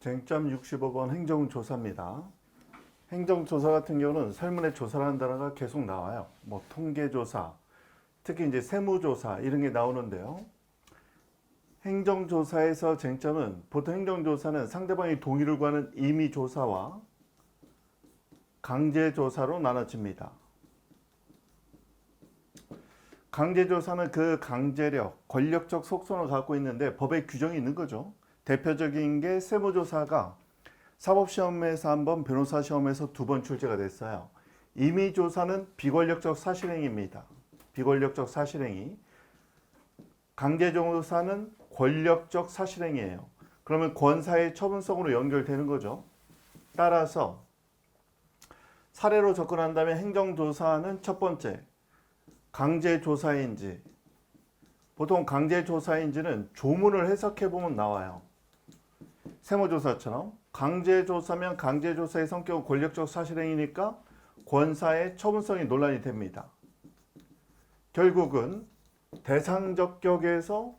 쟁점 65번 행정조사입니다. 행정조사 같은 경우는 설문에 조사라는 단어가 계속 나와요. 뭐 통계조사, 특히 이제 세무조사 이런 게 나오는데요. 행정조사에서 쟁점은 보통 행정조사는 상대방이 동의를 구하는 임의조사와 강제조사로 나눠집니다. 강제조사는 그 강제력, 권력적 속성을 갖고 있는데 법에 규정이 있는 거죠. 대표적인 게 세무조사가 사법시험에서 한 번, 변호사 시험에서 2번 출제가 됐어요. 임의조사는 비권력적 사실행위입니다. 비권력적 사실행위. 강제조사는 권력적 사실행위예요. 그러면 권사의 처분성으로 연결되는 거죠. 따라서 사례로 접근한다면 행정조사는 첫 번째, 강제조사인지, 보통 강제조사인지는 조문을 해석해보면 나와요. 세무조사처럼 강제조사면 강제조사의 성격은 권력적 사실행위니까 권사의 처분성이 논란이 됩니다. 결국은 대상적 격에서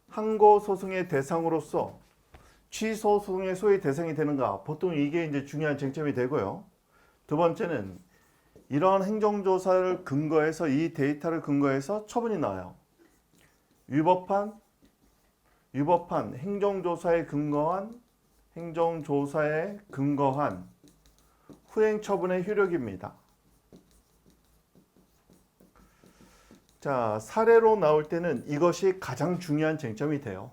항고소송의 대상으로서 취소소송의 소위 대상이 되는가, 보통 이게 이제 중요한 쟁점이 되고요. 두 번째는 이러한 행정조사를 근거해서 이 데이터를 근거해서 처분이 나와요. 위법한 행정조사에 근거한 후행처분의 효력입니다. 자, 사례로 나올 때는 이것이 가장 중요한 쟁점이 돼요.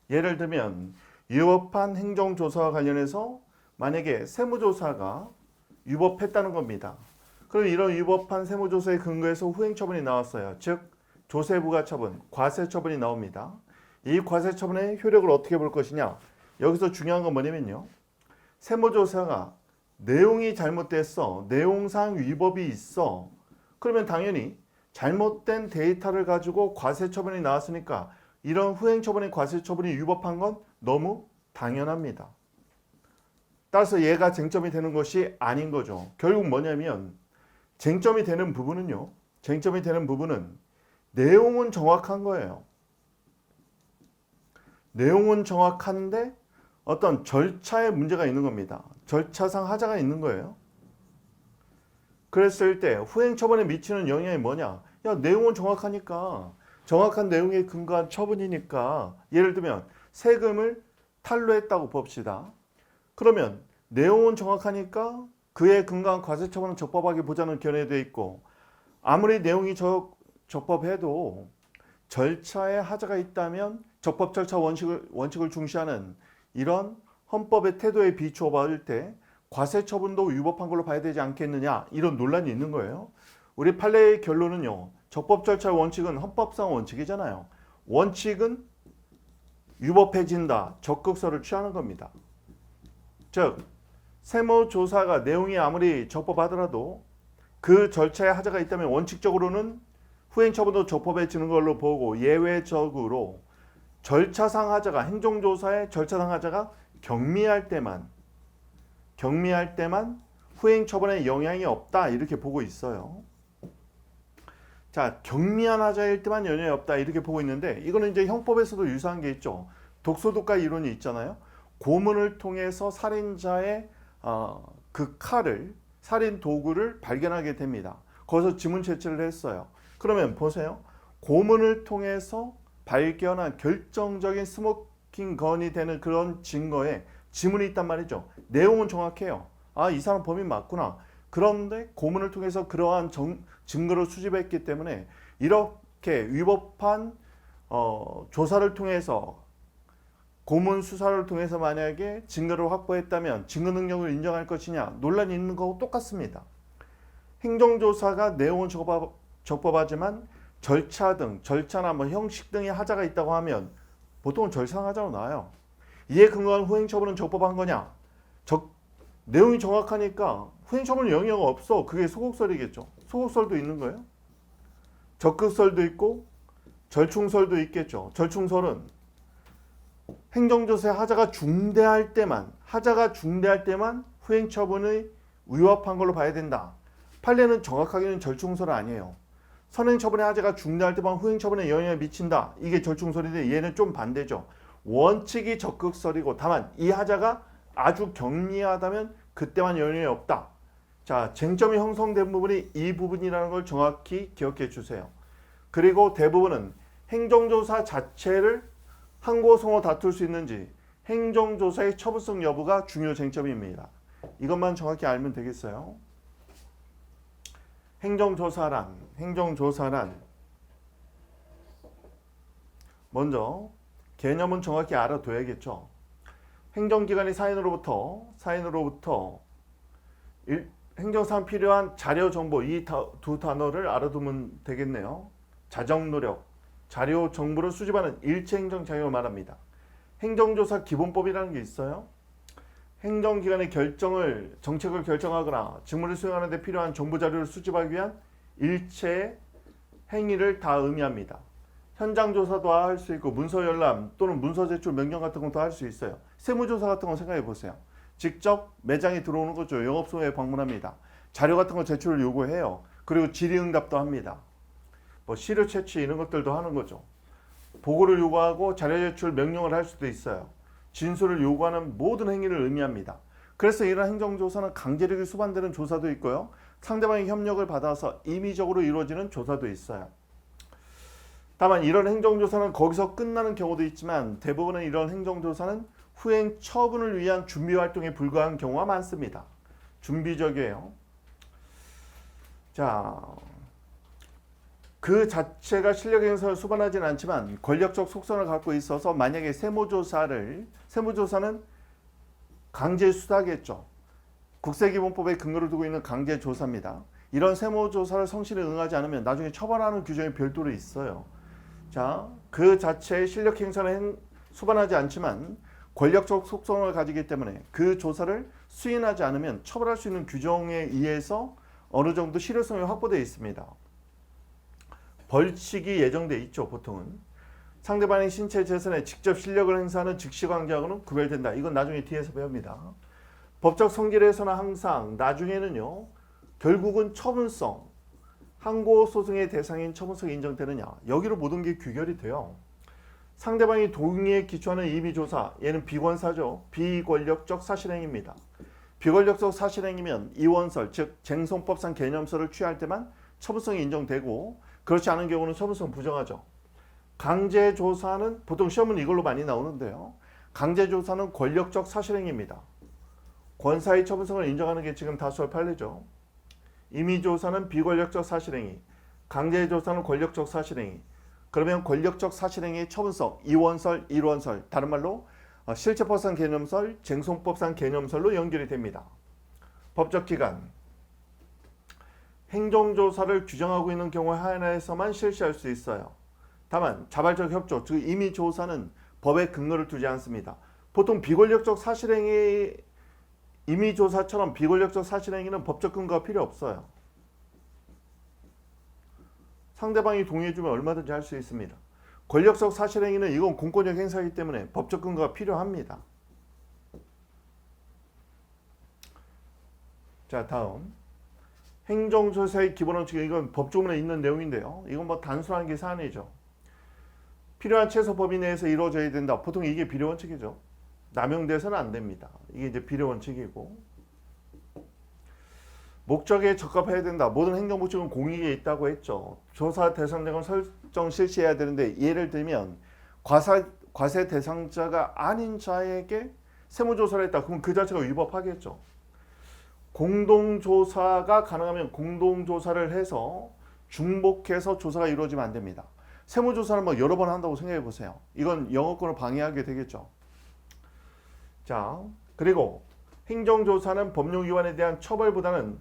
예를 들면 위법한 행정조사와 관련해서 만약에 세무조사가 위법했다는 겁니다. 그럼 이런 위법한 세무조사에 근거해서 후행처분이 나왔어요. 즉 조세부가처분, 과세처분이 나옵니다. 이 과세처분의 효력을 어떻게 볼 것이냐? 여기서 중요한 건 뭐냐면요. 세무조사가 내용이 잘못됐어. 내용상 위법이 있어. 그러면 당연히 잘못된 데이터를 가지고 과세처분이 나왔으니까 이런 후행처분의 과세처분이 위법한 건 너무 당연합니다. 따라서 얘가 쟁점이 되는 것이 아닌 거죠. 결국 뭐냐면 쟁점이 되는 부분은 내용은 정확한 거예요. 내용은 정확한데 어떤 절차에 문제가 있는 겁니다. 절차상 하자가 있는 거예요. 그랬을 때 후행처분에 미치는 영향이 뭐냐? 야, 내용은 정확하니까, 정확한 내용에 근거한 처분이니까, 예를 들면 세금을 탈루했다고 봅시다. 그러면 내용은 정확하니까 그에 근거한 과세처분은 적법하게 보자는 견해도 있고, 아무리 내용이 적법해도 절차에 하자가 있다면 적법 절차 원칙을 중시하는 이런 헌법의 태도에 비추어 봤을 때 과세처분도 위법한 걸로 봐야 되지 않겠느냐, 이런 논란이 있는 거예요. 우리 판례의 결론은요. 적법 절차 원칙은 헌법상 원칙이잖아요. 원칙은 위법해진다. 적극서를 취하는 겁니다. 즉 세무조사가 내용이 아무리 적법하더라도 그 절차에 하자가 있다면 원칙적으로는 후행처분도 적법해지는 걸로 보고, 예외적으로 절차상 하자가, 행정조사의 절차상 하자가 경미할 때만 후행처분에 영향이 없다, 이렇게 보고 있어요. 자, 경미한 하자일 때만 영향이 없다, 이렇게 보고 있는데, 이거는 이제 형법에서도 유사한 게 있죠. 독소독가 이론이 있잖아요. 고문을 통해서 살인자의 그 칼을, 살인 도구를 발견하게 됩니다. 거기서 지문 채취를 했어요. 그러면 보세요. 고문을 통해서 발견한 결정적인 스모킹 건이 되는 그런 증거에 지문이 있단 말이죠. 내용은 정확해요. 아, 이 사람 범인 맞구나. 그런데 고문을 통해서 그러한 증거를 수집했기 때문에 이렇게 위법한 조사를 통해서, 고문 수사를 통해서 만약에 증거를 확보했다면 증거 능력을 인정할 것이냐, 논란이 있는 거하고 똑같습니다. 행정조사가 내용은 적법하지만 절차나 뭐 형식 등의 하자가 있다고 하면 보통은 절차상 하자로 나와요. 이에 근거한 후행처분은 적법한 거냐? 내용이 정확하니까 후행처분은 영향이 없어. 그게 소곡설이겠죠. 소곡설도 있는 거예요. 적극설도 있고 절충설도 있겠죠. 절충설은 행정조사의 하자가 중대할 때만 후행처분의 위법한 걸로 봐야 된다. 판례는 정확하게는 절충설은 아니에요. 선행처분의 하자가 중대할 때만 후행처분에 영향을 미친다. 이게 절충설인데 얘는 좀 반대죠. 원칙이 적극설이고 다만 이 하자가 아주 경미하다면 그때만 연연이 없다. 자, 쟁점이 형성된 부분이 이 부분이라는 걸 정확히 기억해 주세요. 그리고 대부분은 행정조사 자체를 항고성어 다툴 수 있는지 행정조사의 처분성 여부가 중요 쟁점입니다. 이것만 정확히 알면 되겠어요. 행정조사란 먼저 개념은 정확히 알아둬야겠죠. 행정기관이 사인으로부터 행정상 필요한 자료 정보 이 두 단어를 알아두면 되겠네요. 자정 노력, 자료 정보를 수집하는 일체 행정 작용을 말합니다. 행정조사 기본법이라는 게 있어요. 행정기관의 정책을 결정하거나 직무를 수행하는 데 필요한 정보 자료를 수집하기 위한 일체의 행위를 다 의미합니다. 현장 조사도 할 수 있고 문서 열람 또는 문서 제출 명령 같은 것도 할 수 있어요. 세무조사 같은 거 생각해 보세요. 직접 매장에 들어오는 거죠. 영업소에 방문합니다. 자료 같은 거 제출을 요구해요. 그리고 질의응답도 합니다. 뭐 시료 채취 이런 것들도 하는 거죠. 보고를 요구하고 자료 제출 명령을 할 수도 있어요. 진술을 요구하는 모든 행위를 의미합니다. 그래서 이런 행정조사는 강제력이 수반되는 조사도 있고요. 상대방의 협력을 받아서 임의적으로 이루어지는 조사도 있어요. 다만 이런 행정조사는 거기서 끝나는 경우도 있지만 대부분은 이런 행정조사는 후행 처분을 위한 준비활동에 불과한 경우가 많습니다. 준비적이에요. 자, 그 자체가 실력 행사를 수반하지는 않지만 권력적 속성을 갖고 있어서 만약에 세무조사는 강제수사겠죠. 국세기본법에 근거를 두고 있는 강제조사입니다. 이런 세무조사를 성실히 응하지 않으면 나중에 처벌하는 규정이 별도로 있어요. 자, 그 자체의 실력 행사는 수반하지 않지만 권력적 속성을 가지기 때문에 그 조사를 수행하지 않으면 처벌할 수 있는 규정에 의해서 어느 정도 실효성이 확보되어 있습니다. 벌칙이 예정돼 있죠. 보통은 상대방의 신체 재산에 직접 실력을 행사하는 직시강제하고는 구별된다. 이건 나중에 뒤에서 배웁니다. 법적 성질에서는 항상 나중에는요. 결국은 처분성, 항고소송의 대상인 처분성이 인정되느냐. 여기로 모든 게 규결이 돼요. 상대방이 동의에 기초하는 임의조사, 얘는 비권사죠. 비권력적 사실행위입니다. 비권력적 사실행위면 이원설, 즉 쟁송법상 개념서를 취할 때만 처분성이 인정되고 그렇지 않은 경우는 처분성 부정하죠. 강제조사는 보통 시험은 이걸로 많이 나오는데요. 강제조사는 권력적 사실행위입니다. 권사의 처분성을 인정하는 게 지금 다수의 판례죠. 임의조사는 비권력적 사실행위, 강제조사는 권력적 사실행위. 그러면 권력적 사실행위의 처분성, 이원설, 일원설, 다른 말로 실체법상 개념설, 쟁송법상 개념설로 연결이 됩니다. 법적 기간, 행정조사를 규정하고 있는 경우 하나에서만 실시할 수 있어요. 다만 자발적 협조, 즉 임의조사는 법에 근거를 두지 않습니다. 보통 비권력적 사실행위, 임의조사처럼 비권력적 사실행위는 법적 근거가 필요 없어요. 상대방이 동의해주면 얼마든지 할 수 있습니다. 권력적 사실행위는 이건 공권력 행사이기 때문에 법적 근거가 필요합니다. 자, 다음 행정조사의 기본원칙, 이건 법조문에 있는 내용인데요. 이건 뭐 단순한 게 사안이죠. 필요한 최소 범위 내에서 이루어져야 된다. 보통 이게 비례원칙이죠. 남용돼서는 안 됩니다. 이게 이제 비례원칙이고, 목적에 적합해야 된다. 모든 행정복직은 공익에 있다고 했죠. 조사 대상자를 설정 실시해야 되는데 예를 들면 과세 대상자가 아닌 자에게 세무조사를 했다. 그럼 그 자체가 위법하겠죠. 공동조사가 가능하면 공동조사를 해서 중복해서 조사가 이루어지면 안 됩니다. 세무조사는 뭐 여러 번 한다고 생각해 보세요. 이건 영업권을 방해하게 되겠죠. 자, 그리고 행정조사는 법령위반에 대한 처벌보다는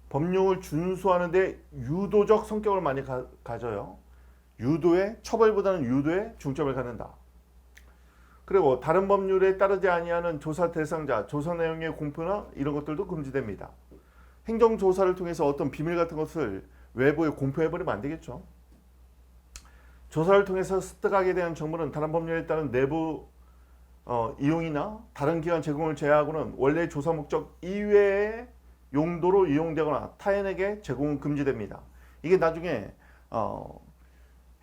법령을 준수하는 데 유도적 성격을 많이 가져요. 처벌보다는 유도에 중점을 갖는다. 그리고 다른 법률에 따르지 아니하는 조사 대상자, 조사 내용의 공표나 이런 것들도 금지됩니다. 행정조사를 통해서 어떤 비밀 같은 것을 외부에 공표해버리면 안 되겠죠. 조사를 통해서 습득하게 되는 정보는 다른 법률에 따른 내부 이용이나 다른 기관 제공을 제외하고는 원래 조사 목적 이외의 용도로 이용되거나 타인에게 제공은 금지됩니다. 이게 나중에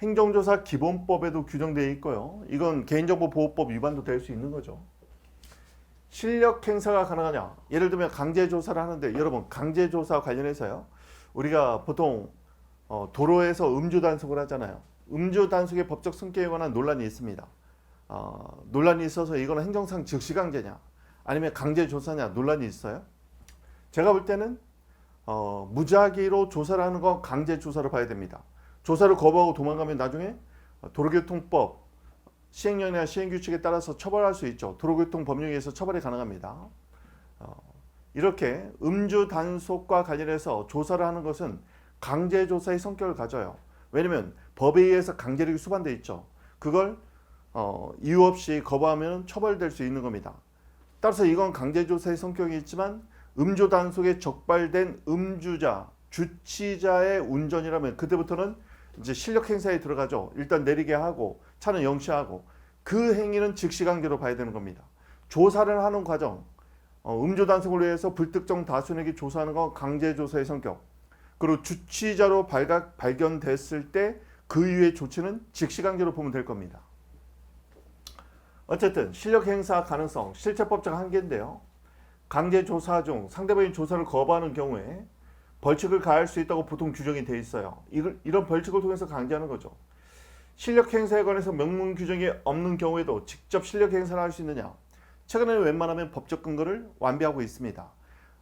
행정조사 기본법에도 규정되어 있고요. 이건 개인정보보호법 위반도 될 수 있는 거죠. 실력 행사가 가능하냐? 예를 들면 강제조사를 하는데 여러분 강제조사 관련해서요. 우리가 보통 도로에서 음주 단속을 하잖아요. 음주 단속의 법적 성격에 관한 논란이 있습니다. 논란이 있어서 이거는 행정상 즉시 강제냐 아니면 강제조사냐 논란이 있어요. 제가 볼 때는 무작위로 조사를 하는 건 강제조사로 봐야 됩니다. 조사를 거부하고 도망가면 나중에 도로교통법 시행령이나 시행규칙에 따라서 처벌할 수 있죠. 도로교통법령에 의해서 처벌이 가능합니다. 이렇게 음주 단속과 관련해서 조사를 하는 것은 강제조사의 성격을 가져요. 왜냐하면 법에 의해서 강제력이 수반되어 있죠. 그걸 이유 없이 거부하면 처벌될 수 있는 겁니다. 따라서 이건 강제조사의 성격이 있지만 음주 단속에 적발된 음주자, 주치자의 운전이라면 그때부터는 이제 실력 행사에 들어가죠. 일단 내리게 하고 차는 영시하고 그 행위는 즉시 강제로 봐야 되는 겁니다. 조사를 하는 과정, 음주 단속을 위해서 불특정 다수에게 조사하는 건 강제조사의 성격. 그리고 주치자로 발견됐을 때 그 이후의 조치는 즉시 강제로 보면 될 겁니다. 어쨌든 실력 행사 가능성, 실체법적 한계인데요. 강제조사 중 상대방이 조사를 거부하는 경우에 벌칙을 가할 수 있다고 보통 규정이 되어 있어요. 이런 벌칙을 통해서 강제하는 거죠. 실력 행사에 관해서 명문 규정이 없는 경우에도 직접 실력 행사를 할 수 있느냐? 최근에는 웬만하면 법적 근거를 완비하고 있습니다.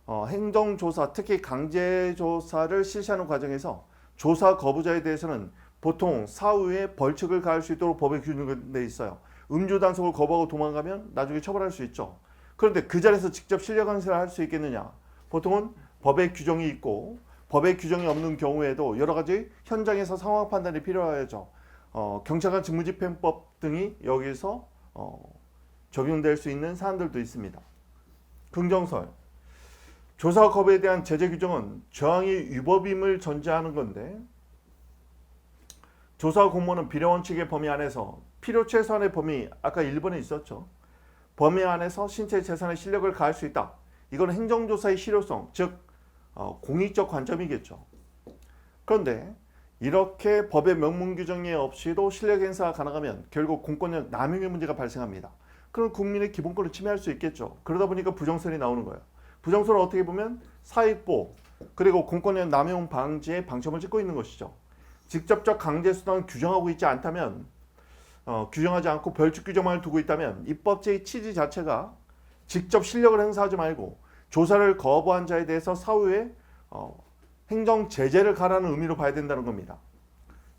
행정조사, 특히 강제조사를 실시하는 과정에서 조사 거부자에 대해서는 보통 사후에 벌칙을 가할 수 있도록 법에 규정되어 있어요. 음주 단속을 거부하고 도망가면 나중에 처벌할 수 있죠. 그런데 그 자리에서 직접 실력 행사를 할 수 있겠느냐? 보통은 법에 규정이 있고 법에 규정이 없는 경우에도 여러 가지 현장에서 상황 판단이 필요하죠. 경찰관 직무집행법 등이 여기서 적용될 수 있는 사안들도 있습니다. 긍정설. 조사 거부에 대한 제재 규정은 저항이 위법임을 전제하는 건데 조사 공모는 비례 원칙의 범위 안에서 필요 최소한의 범위, 아까 1번에 있었죠. 범위 안에서 신체 재산의 실력을 가할 수 있다. 이건 행정조사의 실효성, 즉 공익적 관점이겠죠. 그런데 이렇게 법의 명문 규정이 없이도 실력 행사가 가능하면 결국 공권력 남용의 문제가 발생합니다. 그럼 국민의 기본권을 침해할 수 있겠죠. 그러다 보니까 부정선이 나오는 거예요. 부정선은 어떻게 보면 사익보호 그리고 공권력 남용 방지에 방점을 찍고 있는 것이죠. 직접적 강제수단을 규정하고 있지 않다면 규정하지 않고 벌칙 규정만 두고 있다면 입법제의 취지 자체가 직접 실력을 행사하지 말고 조사를 거부한 자에 대해서 사후에 행정 제재를 가라는 의미로 봐야 된다는 겁니다.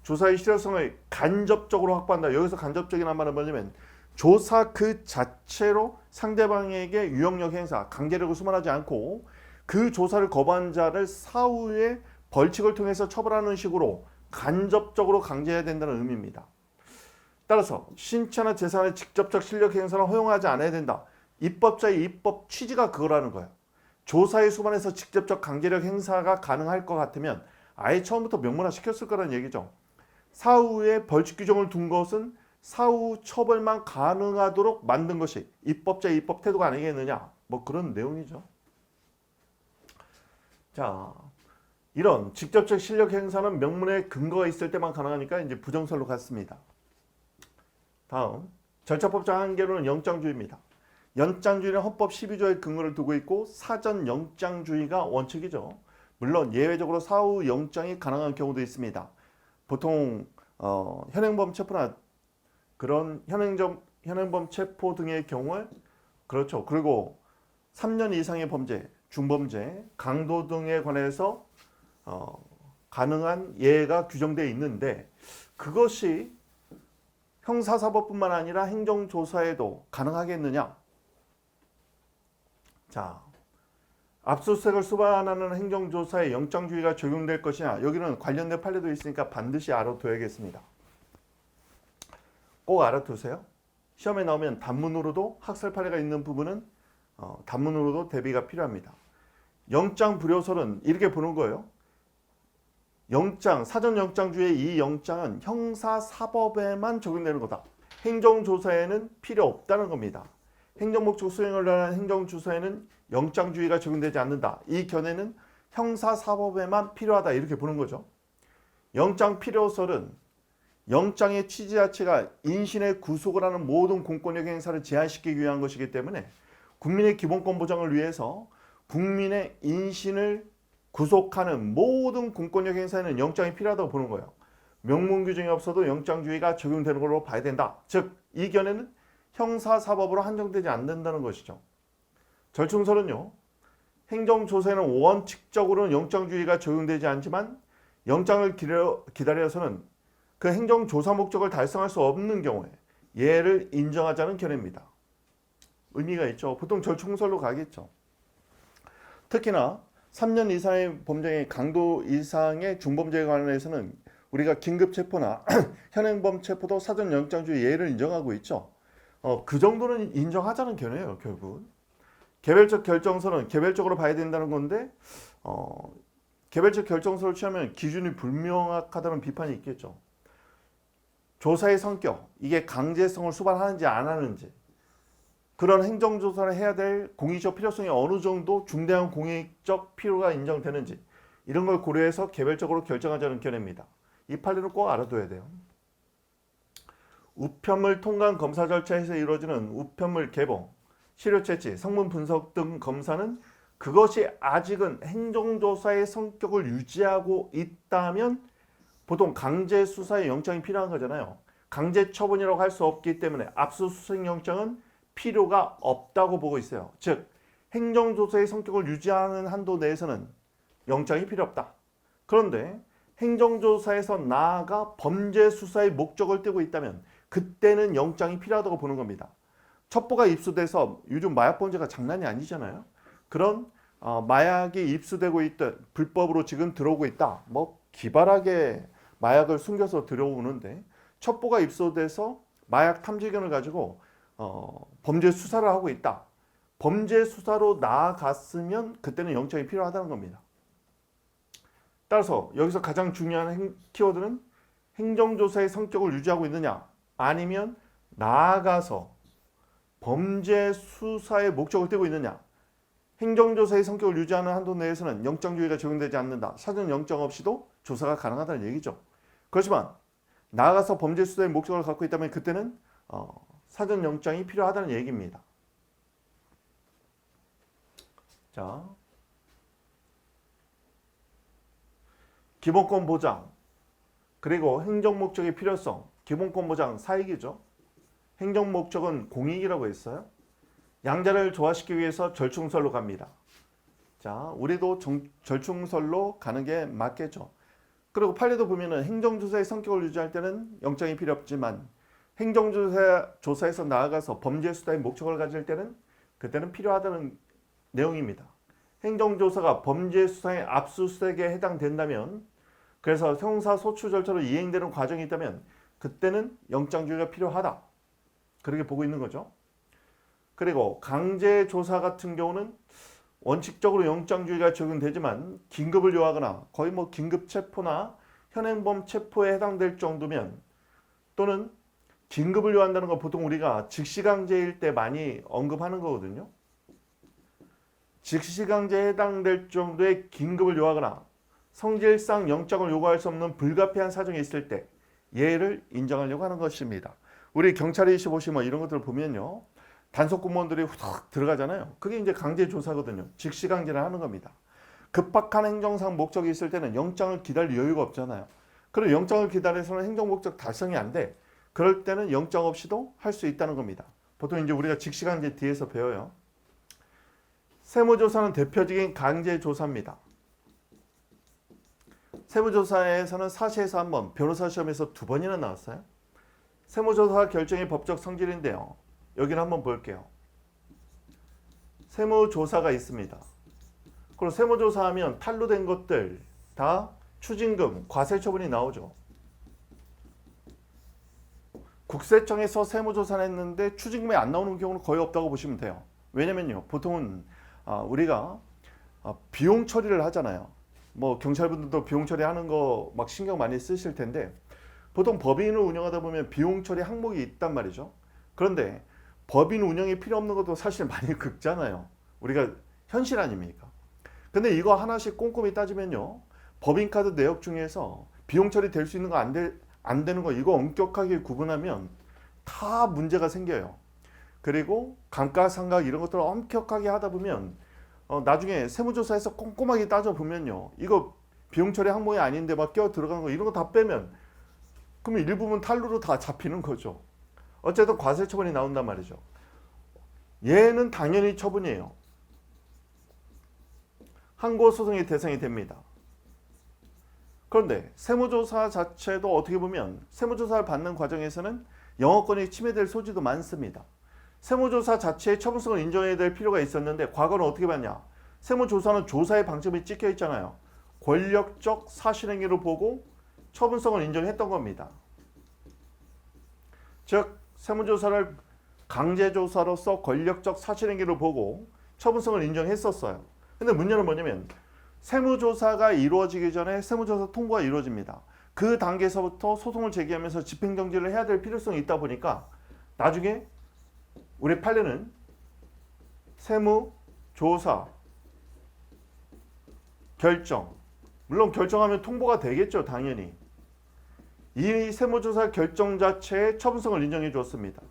조사의 실효성을 간접적으로 확보한다. 여기서 간접적이라는 말은 뭐냐면 조사 그 자체로 상대방에게 유형력 행사, 강제력을 수반하지 않고 그 조사를 거부한 자를 사후에 벌칙을 통해서 처벌하는 식으로 간접적으로 강제해야 된다는 의미입니다. 따라서 신체나 재산의 직접적 실력 행사는 허용하지 않아야 된다. 입법자의 입법 취지가 그거라는 거예요. 조사에 수반해서 직접적 강제력 행사가 가능할 것 같으면 아예 처음부터 명문화 시켰을 거라는 얘기죠. 사후에 벌칙 규정을 둔 것은 사후 처벌만 가능하도록 만든 것이 입법자의 입법 태도가 아니겠느냐. 뭐 그런 내용이죠. 자, 이런 직접적 실력 행사는 명문의 근거가 있을 때만 가능하니까 이제 부정설로 갔습니다. 다음, 절차법적 한계로는 영장주의입니다. 영장주의는 헌법 12조의 근거를 두고 있고 사전 영장주의가 원칙이죠. 물론 예외적으로 사후 영장이 가능한 경우도 있습니다. 보통 현행범 체포나 그런 현행범 체포 등의 경우에 그렇죠. 그리고 3년 이상의 범죄, 중범죄, 강도 등에 관해서 가능한 예가 규정되어 있는데 그것이 형사사법뿐만 아니라 행정조사에도 가능하겠느냐? 자, 압수수색을 수반하는 행정조사에 영장주의가 적용될 것이냐? 여기는 관련된 판례도 있으니까 반드시 알아둬야겠습니다. 꼭 알아두세요. 시험에 나오면 단문으로도 학설 판례가 있는 부분은 단문으로도 대비가 필요합니다. 영장 불효설은 이렇게 보는 거예요. 영장, 사전영장주의 이 영장은 형사사법에만 적용되는 거다. 행정조사에는 필요 없다는 겁니다. 행정목적 수행을 위한 행정조사에는 영장주의가 적용되지 않는다. 이 견해는 형사사법에만 필요하다. 이렇게 보는 거죠. 영장 필요설은 영장의 취지 자체가 인신의 구속을 하는 모든 공권력 행사를 제한시키기 위한 것이기 때문에 국민의 기본권 보장을 위해서 국민의 인신을 구속하는 모든 공권력 행사에는 영장이 필요하다고 보는 거예요. 명문 규정이 없어도 영장주의가 적용되는 걸로 봐야 된다. 즉, 이 견해는 형사사법으로 한정되지 않는다는 것이죠. 절충설은요, 행정조사에는 원칙적으로는 영장주의가 적용되지 않지만 영장을 기다려서는 그 행정조사 목적을 달성할 수 없는 경우에 예를 인정하자는 견해입니다. 의미가 있죠. 보통 절충설로 가겠죠. 특히나 3년 이상의 범죄의 강도 이상의 중범죄에 관해서는 우리가 긴급체포나 현행범 체포도 사전영장주의 예를 인정하고 있죠. 그 정도는 인정하자는 견해예요. 결국 개별적 결정서는 개별적으로 봐야 된다는 건데 개별적 결정서를 취하면 기준이 불명확하다는 비판이 있겠죠. 조사의 성격, 이게 강제성을 수반하는지 안 하는지, 그런 행정조사를 해야 될 공익적 필요성이 어느 정도 중대한 공익적 필요가 인정되는지, 이런 걸 고려해서 개별적으로 결정하자는 견해입니다. 이 판례는 꼭 알아둬야 돼요. 우편물 통관 검사 절차에서 이루어지는 우편물 개봉, 시료 채취, 성분 분석 등 검사는 그것이 아직은 행정조사의 성격을 유지하고 있다면 보통 강제 수사에 영장이 필요한 거잖아요. 강제 처분이라고 할 수 없기 때문에 압수수색 영장은 필요가 없다고 보고 있어요. 즉, 행정조사의 성격을 유지하는 한도 내에서는 영장이 필요 없다. 그런데 행정조사에서 나아가 범죄 수사의 목적을 띠고 있다면 그때는 영장이 필요하다고 보는 겁니다. 첩보가 입수돼서 요즘 마약 범죄가 장난이 아니잖아요. 그런 마약이 입수되고 있던 불법으로 지금 들어오고 있다. 뭐 기발하게 마약을 숨겨서 들어오는데 첩보가 입수돼서 마약 탐지견을 가지고 범죄 수사를 하고 있다. 범죄 수사로 나아갔으면 그때는 영장이 필요하다는 겁니다. 따라서 여기서 가장 중요한 키워드는 행정조사의 성격을 유지하고 있느냐, 아니면 나아가서 범죄 수사의 목적을 띠고 있느냐. 행정조사의 성격을 유지하는 한도 내에서는 영장주의가 적용되지 않는다. 사전 영장 없이도 조사가 가능하다는 얘기죠. 그렇지만 나아가서 범죄 수사의 목적을 갖고 있다면 그때는 사전 영장이 필요하다는 얘기입니다. 자, 기본권 보장, 그리고 행정 목적의 필요성, 기본권 보장 사익이죠. 행정 목적은 공익이라고 했어요. 양자를 조화시키기 위해서 절충설로 갑니다. 자, 우리도 절충설로 가는 게 맞겠죠. 그리고 판례도 보면은 행정조사의 성격을 유지할 때는 영장이 필요 없지만 행정조사에서 나아가서 범죄 수사의 목적을 가질 때는 그때는 필요하다는 내용입니다. 행정조사가 범죄 수사의 압수수색에 해당된다면, 그래서 형사소추 절차로 이행되는 과정이 있다면 그때는 영장주의가 필요하다. 그렇게 보고 있는 거죠. 그리고 강제조사 같은 경우는 원칙적으로 영장주의가 적용되지만 긴급을 요하거나 거의 뭐 긴급체포나 현행범 체포에 해당될 정도면, 또는 긴급을 요한다는 건 보통 우리가 직시강제일 때 많이 언급하는 거거든요. 직시강제에 해당될 정도의 긴급을 요하거나 성질상 영장을 요구할 수 없는 불가피한 사정이 있을 때 예를 인정하려고 하는 것입니다. 우리 경찰에 보시면 이런 것들을 보면요, 단속 공무원들이 후딱 들어가잖아요. 그게 이제 강제 조사거든요. 즉시 강제를 하는 겁니다. 급박한 행정상 목적이 있을 때는 영장을 기다릴 여유가 없잖아요. 그리고 영장을 기다려서는 행정 목적 달성이 안 돼. 그럴 때는 영장 없이도 할 수 있다는 겁니다. 보통 이제 우리가 즉시 강제 뒤에서 배워요. 세무조사는 대표적인 강제 조사입니다. 세무조사에서는 사시에서 한 번, 변호사 시험에서 2번이나 나왔어요. 세무조사 결정의 법적 성질인데요. 여기는 한번 볼게요. 세무조사가 있습니다. 그리고 세무조사하면 탄로된 것들 다 추징금, 과세처분이 나오죠. 국세청에서 세무조사를 했는데 추징금이 안 나오는 경우는 거의 없다고 보시면 돼요. 왜냐면요, 보통은 우리가 비용 처리를 하잖아요. 뭐 경찰분들도 비용 처리하는 거 막 신경 많이 쓰실 텐데, 보통 법인을 운영하다 보면 비용 처리 항목이 있단 말이죠. 그런데 법인 운영이 필요 없는 것도 사실 많이 긁잖아요. 우리가 현실 아닙니까? 근데 이거 하나씩 꼼꼼히 따지면요, 법인카드 내역 중에서 비용 처리 될 수 있는 거 안 되는 거 이거 엄격하게 구분하면 다 문제가 생겨요. 그리고 감가상각 이런 것들을 엄격하게 하다 보면 나중에 세무조사에서 꼼꼼하게 따져보면요. 이거 비용 처리 항목이 아닌데 막 껴 들어간 거 이런 거 다 빼면 그러면 일부분 탈루로 다 잡히는 거죠. 어쨌든 과세 처분이 나온단 말이죠. 얘는 당연히 처분이에요. 항고 소송의 대상이 됩니다. 그런데 세무조사 자체도 어떻게 보면 세무조사를 받는 과정에서는 영업권이 침해될 소지도 많습니다. 세무조사 자체의 처분성을 인정해야 될 필요가 있었는데 과거는 어떻게 봤냐? 세무조사는 조사의 방점이 찍혀 있잖아요. 권력적 사실행위로 보고 처분성을 인정했던 겁니다. 즉 세무조사를 강제조사로서 권력적 사실행위로 보고 처분성을 인정했었어요. 근데 문제는 뭐냐면 세무조사가 이루어지기 전에 세무조사 통보가 이루어집니다. 그 단계에서부터 소송을 제기하면서 집행정지를 해야 될 필요성이 있다 보니까 나중에 우리 판례는 세무조사 결정, 물론 결정하면 통보가 되겠죠, 당연히. 이 세무조사 결정 자체의 처분성을 인정해 주었습니다.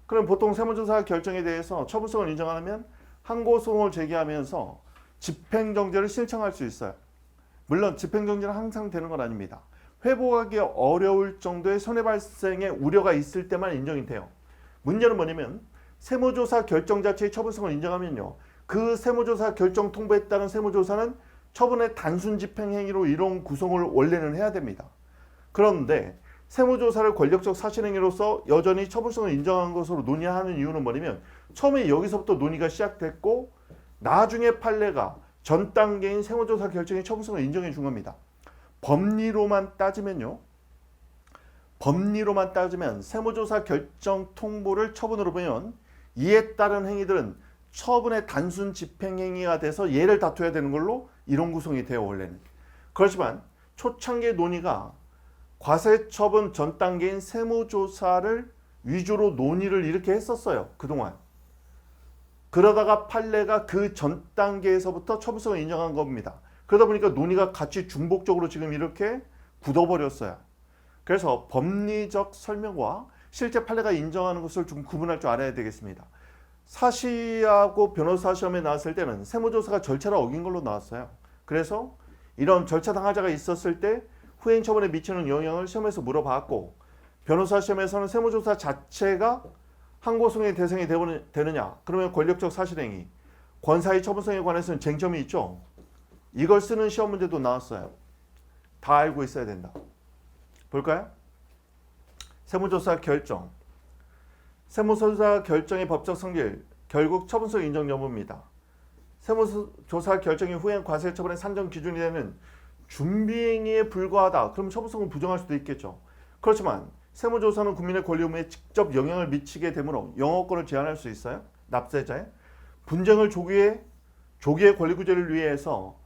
그럼 보통 세무조사 결정에 대해서 처분성을 인정하면 항고소송을 제기하면서 집행정지를 신청할 수 있어요. 물론 집행정지는 항상 되는 건 아닙니다. 회복하기 어려울 정도의 손해 발생의 우려가 있을 때만 인정이 돼요. 문제는 뭐냐면 세무조사 결정 자체의 처분성을 인정하면요. 그 세무조사 결정 통보에 따른 세무조사는 처분의 단순 집행행위로 이런 구성을 원래는 해야 됩니다. 그런데 세무조사를 권력적 사실행위로서 여전히 처분성을 인정한 것으로 논의하는 이유는 뭐냐면 처음에 여기서부터 논의가 시작됐고 나중에 판례가 전 단계인 세무조사 결정의 처분성을 인정해 준 겁니다. 법리로만 따지면 세무조사 결정 통보를 처분으로 보면 이에 따른 행위들은 처분의 단순 집행행위가 돼서 얘를 다투어야 되는 걸로 이론 구성이 돼요, 원래는. 그렇지만 초창기 논의가 과세처분 전 단계인 세무조사를 위주로 논의를 이렇게 했었어요, 그동안. 그러다가 판례가 그 전 단계에서부터 처분성을 인정한 겁니다. 그러다 보니까 논의가 같이 중복적으로 지금 이렇게 굳어버렸어요. 그래서 법리적 설명과 실제 판례가 인정하는 것을 좀 구분할 줄 알아야 되겠습니다. 사시하고 변호사 시험에 나왔을 때는 세무조사가 절차를 어긴 걸로 나왔어요. 그래서 이런 절차 당사자가 있었을 때 후행 처분에 미치는 영향을 시험에서 물어봤고, 변호사 시험에서는 세무조사 자체가 항고소송의 대상이 되느냐, 그러면 권력적 사실행위, 권사의 처분성에 관해서는 쟁점이 있죠. 이걸 쓰는 시험 문제도 나왔어요. 다 알고 있어야 된다. 볼까요? 세무조사 결정. 세무조사 결정의 법적 성질, 결국 처분성 인정 여부입니다. 세무조사 결정이 후행 과세 처분의 산정 기준이 되는 준비행위에 불과하다. 그럼 처분성을 부정할 수도 있겠죠. 그렇지만 세무조사는 국민의 권리 의무에 직접 영향을 미치게 되므로 영업권을 제한할 수 있어요. 납세자의 분쟁을 조기의 권리구제를 위해서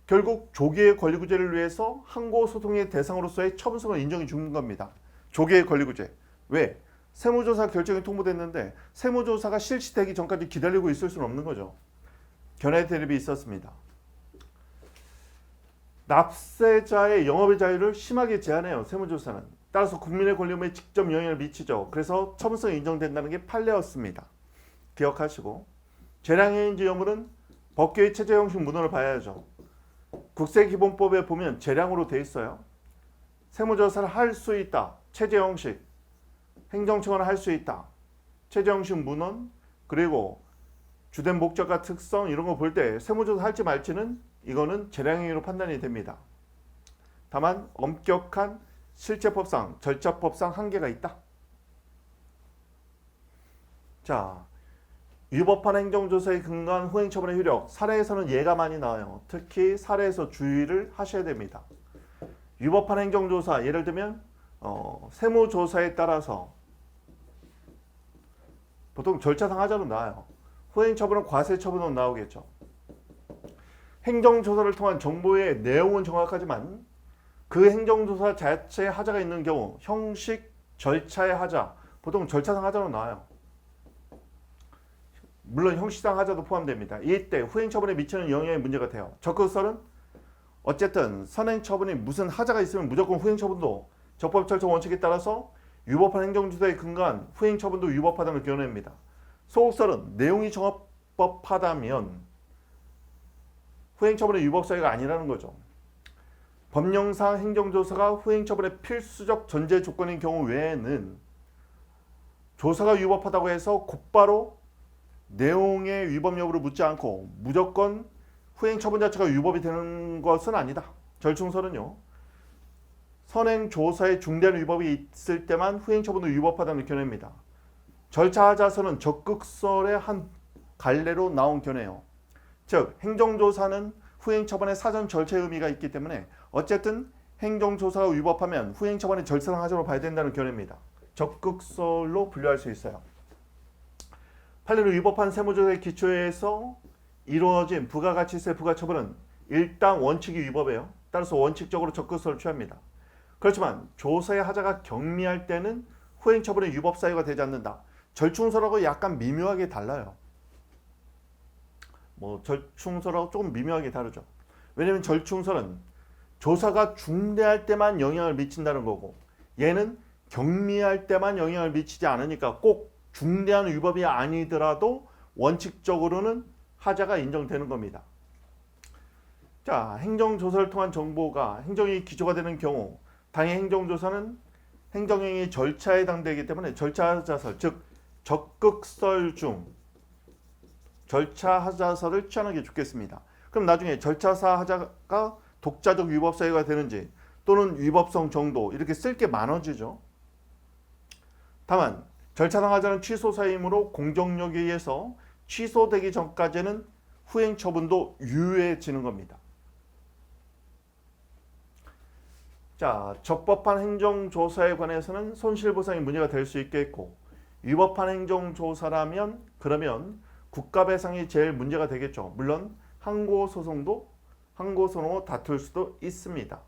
결국 조기의 권리구제를 위해서 항고소송의 대상으로서의 처분성을 인정해 주는 겁니다. 조기의 권리구제. 왜? 세무조사 결정이 통보됐는데 세무조사가 실시되기 전까지 기다리고 있을 수는 없는 거죠. 견해 대립이 있었습니다. 납세자의 영업의 자유를 심하게 제한해요, 세무조사는. 따라서 국민의 권리 의무에 직접 영향을 미치죠. 그래서 처분성이 인정된다는 게 판례였습니다. 기억하시고, 재량행위인지 여부는 법규의 체제 형식 문헌을 봐야죠. 국세기본법에 보면 재량으로 돼 있어요. 세무조사를 할 수 있다. 체제 형식. 행정청원을 할 수 있다. 체제 형식 문헌, 그리고 주된 목적과 특성 이런 거 볼 때 세무조사 할지 말지는 이거는 재량행위로 판단이 됩니다. 다만 엄격한 실체법상, 절차법상 한계가 있다. 자, 위법한 행정조사에 근거한 후행처분의 효력. 사례에서는 예가 많이 나와요. 특히 사례에서 주의를 하셔야 됩니다. 위법한 행정조사, 예를 들면 세무조사에 따라서 보통 절차상 하자로 나와요. 후행처분은 과세처분으로 나오겠죠. 행정조사를 통한 정보의 내용은 정확하지만 그 행정조사 자체에 하자가 있는 경우 형식, 절차의 하자, 보통 절차상 하자로 나와요. 물론 형식상 하자도 포함됩니다. 이때 후행처분에 미치는 영향이 문제가 돼요. 적극설은 어쨌든 선행 처분이 무슨 하자가 있으면 무조건 후행 처분도 적법 절차 원칙에 따라서 위법한 행정조사에 근거한 후행 처분도 위법하다는 견해입니다. 소속설은 내용이 정법하다면 후행 처분의 위법 사유가 아니라는 거죠. 법령상 행정조사가 후행 처분의 필수적 전제 조건인 경우 외에는 조사가 위법하다고 해서 곧바로 내용의 위법 여부를 묻지 않고 무조건 후행 처분 자체가 위법이 되는 것은 아니다. 절충설은요. 선행 조사에 중대한 위법이 있을 때만 후행 처분도 위법하다는 견해입니다. 절차하자설은 적극설의 한 갈래로 나온 견해예요. 즉 행정조사는 후행 처분의 사전 절차의 의미가 있기 때문에 어쨌든 행정조사가 위법하면 후행 처분의 절차상 하자로 봐야 된다는 견해입니다. 적극설로 분류할 수 있어요. 판례로 위법한 세무조사의 기초에서 이루어진 부가가치세 부가처분은 일단 원칙이 위법해요. 따라서 원칙적으로 적극설을 취합니다. 그렇지만 조사의 하자가 경미할 때는 후행 처분의 위법 사유가 되지 않는다. 절충설하고 약간 미묘하게 달라요. 절충설하고 조금 미묘하게 다르죠. 왜냐하면 절충설은 조사가 중대할 때만 영향을 미친다는 거고 얘는 경미할 때만 영향을 미치지 않으니까 꼭 중대한 위법이 아니더라도 원칙적으로는 하자가 인정되는 겁니다. 자, 행정조사를 통한 정보가 행정이 기초가 되는 경우 당해 행정조사는 행정행위 절차에 해당되기 때문에 절차하자설, 즉 적극설 중 절차하자설을 취하는 게 좋겠습니다. 그럼 나중에 절차사 하자가 독자적 위법 사유가 되는지 또는 위법성 정도 이렇게 쓸 게 많아지죠. 다만 절차상 하자는 취소 사유이므로 공정력에 의해서 취소되기 전까지는 후행 처분도 유예해지는 겁니다. 자, 적법한 행정조사에 관해서는 손실보상이 문제가 될 수 있겠고 위법한 행정조사라면 그러면 국가배상이 제일 문제가 되겠죠. 물론 항고소송도 다툴 수도 있습니다.